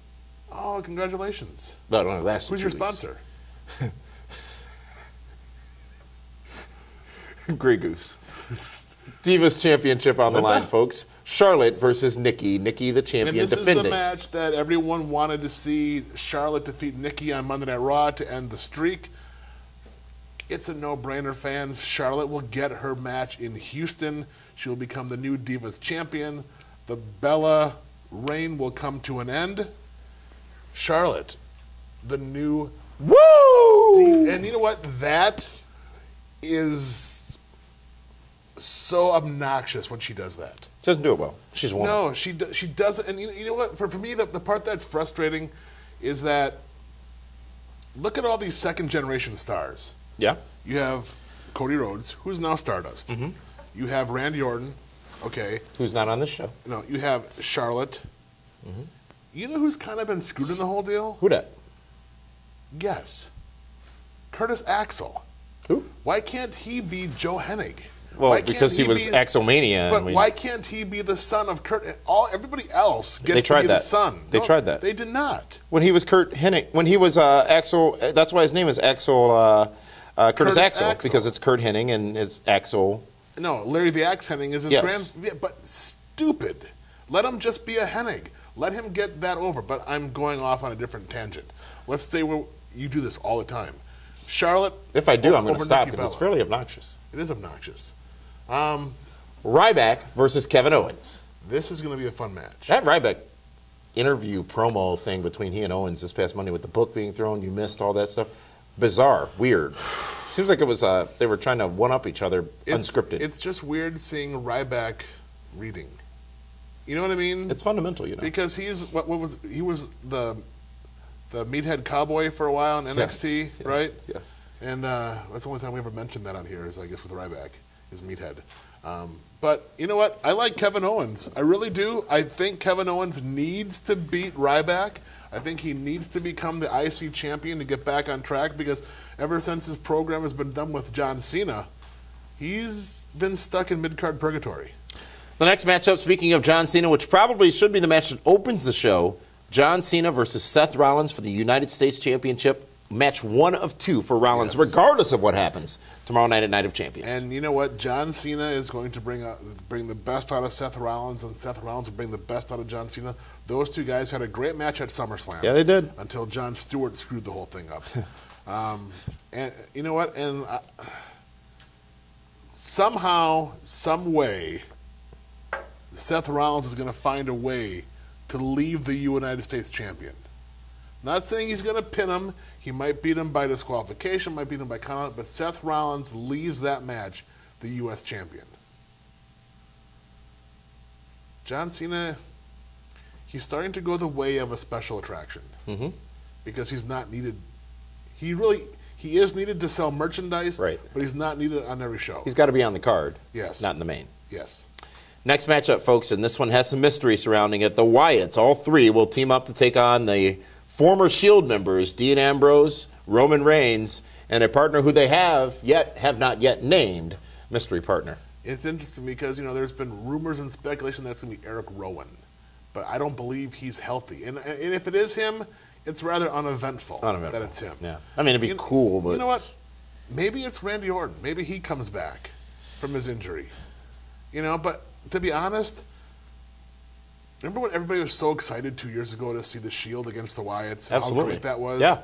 Oh, congratulations. No, last Who's your sponsor? Grey Goose. Divas Championship on the line, folks. Charlotte versus Nikki. Nikki, the champion, and this defending. is the match that everyone wanted to see Charlotte defeat Nikki on Monday Night Raw to end the streak. It's a no-brainer, fans. Charlotte will get her match in Houston. She will become the new Divas champion. The Bella reign will come to an end. Charlotte, the new... Woo! And you know what? That is so obnoxious when she does that. She doesn't do it well. She's won. No, she doesn't. And you know what? For me, the part that's frustrating is that look at all these second-generation stars. Yeah. You have Cody Rhodes, who's now Stardust. Mm-hmm. You have Randy Orton, okay. Who's not on this show. No, you have Charlotte. Mm-hmm. You know who's kind of been screwed in the whole deal? Who dat? Guess. Curtis Axel. Who? Why can't he be Joe Hennig? Well, because he was Axelmania. But why can't he be the son of Kurt? Everybody else gets to be the son. They tried that. They did not. When he was Kurt Hennig, when he was Axel, that's why his name is Axel, Curtis Axel, because it's Kurt Hennig and his Axel. No, Larry the Axe Hennig is his grand. Yeah, but stupid. Let him just be a Hennig. Let him get that over. But I'm going off on a different tangent. Let's stay where you do this all the time. Charlotte. If I do, I'm going to stop Nikki because it's Bella. fairly obnoxious. It is obnoxious. Ryback versus Kevin Owens. This is going to be a fun match. That Ryback interview promo thing between he and Owens this past Monday with the book being thrown, you missed all that stuff. Bizarre, weird. Seems like it was they were trying to one-up each other, unscripted. It's just weird seeing Ryback reading. You know what I mean? It's fundamental, you know. Because he was the meathead cowboy for a while in NXT, yes, right? Yes. And that's the only time we ever mentioned that on here is, I guess, with Ryback, is meathead. But you know what? I like Kevin Owens. I really do. I think Kevin Owens needs to beat Ryback. I think he needs to become the IC champion to get back on track, because ever since his program has been done with John Cena, he's been stuck in mid-card purgatory. The next matchup, speaking of John Cena, which probably should be the match that opens the show, John Cena versus Seth Rollins for the United States Championship. Match 1 of 2 for Rollins, regardless of what happens tomorrow night at Night of Champions. And you know what? John Cena is going to bring the best out of Seth Rollins, and Seth Rollins will bring the best out of John Cena. Those two guys had a great match at SummerSlam. Yeah, they did. Until Jon Stewart screwed the whole thing up. And you know what? And somehow, some way, Seth Rollins is going to find a way to leave the United States champion. Not saying he's going to pin him. He might beat him by disqualification, might beat him by count, but Seth Rollins leaves that match the U.S. champion. John Cena, he's starting to go the way of a special attraction. Mm-hmm. Because he's not needed. He is needed to sell merchandise, right, but he's not needed on every show. He's got to be on the card, yes, not in the main. Yes. Next matchup, folks, and this one has some mystery surrounding it. The Wyatts, all three, will team up to take on the former Shield members, Dean Ambrose, Roman Reigns, and a partner who they have not yet named, mystery partner. It's interesting because, you know, there's been rumors and speculation that's going to be Eric Rowan, but I don't believe he's healthy. And if it is him, it's rather uneventful that it's him. Yeah. I mean, it'd be cool, but... You know what? Maybe it's Randy Orton. Maybe he comes back from his injury. You know, but to be honest... Remember when everybody was so excited 2 years ago to see the Shield against the Wyatts? Absolutely. How great that was? Yeah.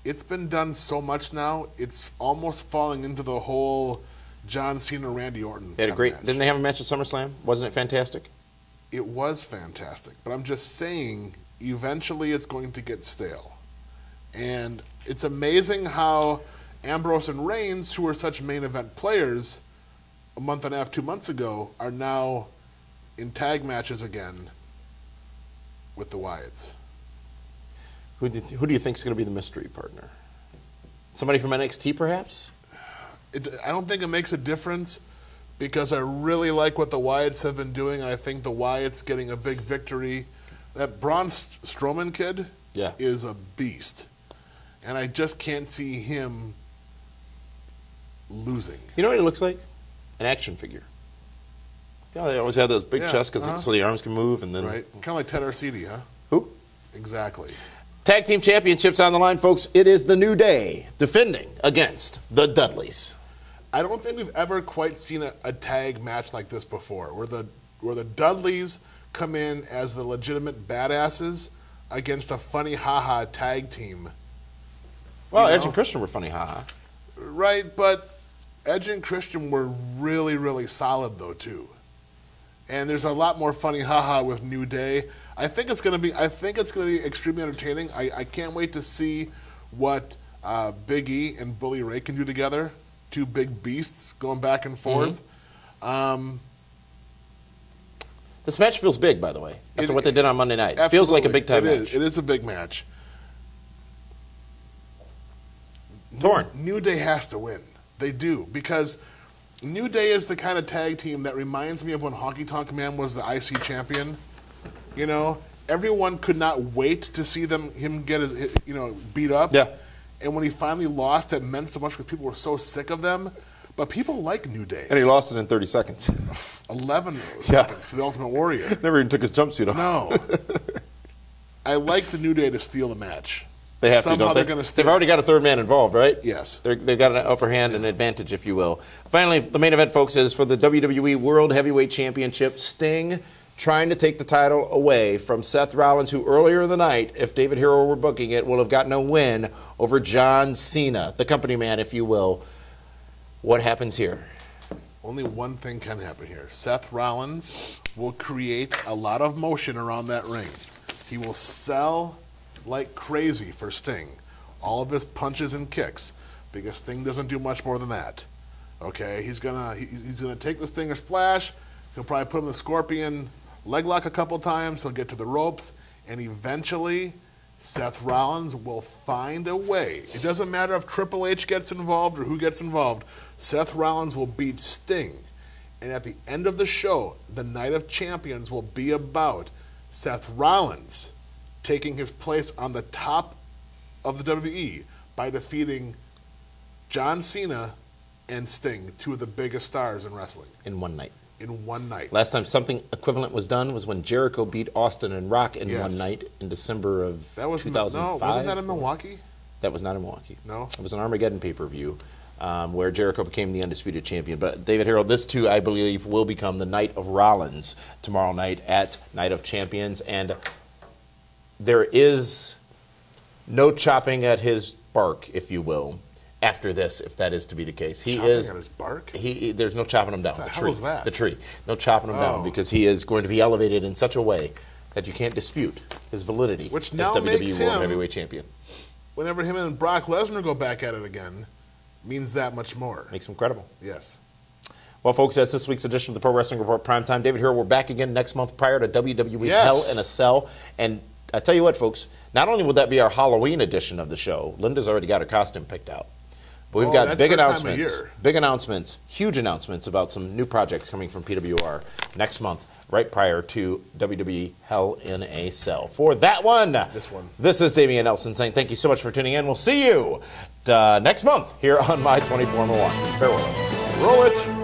It's been done so much now, it's almost falling into the whole John Cena, Randy Orton They had a great match. Didn't they have a match at SummerSlam? Wasn't it fantastic? It was fantastic. But I'm just saying, eventually it's going to get stale. And it's amazing how Ambrose and Reigns, who were such main event players a month and a half, 2 months ago, are now in tag matches again with the Wyatts. Who do you think is going to be the mystery partner? Somebody from NXT, perhaps? I don't think it makes a difference because I really like what the Wyatts have been doing. I think the Wyatts getting a big victory. That Braun Strowman kid is a beast. And I just can't see him losing. You know what he looks like? An action figure. Yeah, they always have those big chests so the arms can move. And then right. Kind of like Ted Arcidi, huh? Who? Exactly. Tag Team Championships on the line, folks. It is the New Day defending against the Dudleys. I don't think we've ever quite seen a tag match like this before, where the Dudleys come in as the legitimate badasses against a funny haha tag team. Well, Edge and Christian were funny haha. Right, but Edge and Christian were really, really solid though too. And there's a lot more funny haha with New Day. I think it's going to be extremely entertaining. I can't wait to see what Big E and Bully Ray can do together. Two big beasts going back and forth. Mm-hmm. This match feels big, by the way, after what they did on Monday night. It feels like a big-time match. It is a big match. Torn. New Day has to win. They do, because New Day is the kind of tag team that reminds me of when Honky Tonk Man was the IC champion. You know, everyone could not wait to see him get his, beat up. Yeah. And when he finally lost, it meant so much because people were so sick of them. But people like New Day. And he lost it in 30 seconds. 11 seconds to the Ultimate Warrior. Never even took his jumpsuit off. No. I like the New Day to steal a match. They have Somehow to, they're going to steal. They've already got a third man involved, right? Yes. They've got an upper hand, an advantage, if you will. Finally, the main event, folks, is for the WWE World Heavyweight Championship. Sting trying to take the title away from Seth Rollins, who earlier in the night, if David Hero were booking it, will have gotten a win over John Cena, the company man, if you will. What happens here? Only one thing can happen here. Seth Rollins will create a lot of motion around that ring. He will sell like crazy for Sting. All of his punches and kicks, because Sting doesn't do much more than that. Okay, he's gonna take the Stinger Splash. He'll probably put him in the Scorpion leg lock a couple times. He'll get to the ropes, and eventually Seth Rollins will find a way. It doesn't matter if Triple H gets involved or who gets involved. Seth Rollins will beat Sting. And at the end of the show, the Night of Champions will be about Seth Rollins taking his place on the top of the WWE by defeating John Cena and Sting, two of the biggest stars in wrestling. In one night. In one night. Last time something equivalent was done was when Jericho beat Austin and Rock in one night in December of 2005. No, wasn't that in Milwaukee? That was not in Milwaukee. No? It was an Armageddon pay-per-view where Jericho became the undisputed champion. But David Hero, this too, I believe, will become the Night of Rollins tomorrow night at Night of Champions. And there is no chopping at his bark, if you will, after this, if that is to be the case. Chopping at his bark? There's no chopping him down. What the hell is that? The tree. No chopping him down, because he is going to be elevated in such a way that you can't dispute his validity Which as now makes WWE him, World Heavyweight Champion. Whenever him and Brock Lesnar go back at it again, means that much more. Makes him credible. Yes. Well, folks, that's this week's edition of the Pro Wrestling Report Primetime. David Hero, we're back again next month prior to WWE Hell in a Cell. And I tell you what, folks, not only will that be our Halloween edition of the show, Linda's already got her costume picked out. But we've got big announcements, huge announcements about some new projects coming from PWR next month, right prior to WWE Hell in a Cell. For that one, this is Damian Nelson saying thank you so much for tuning in. We'll see you next month here on My 24 Milwaukee. Farewell. Roll it.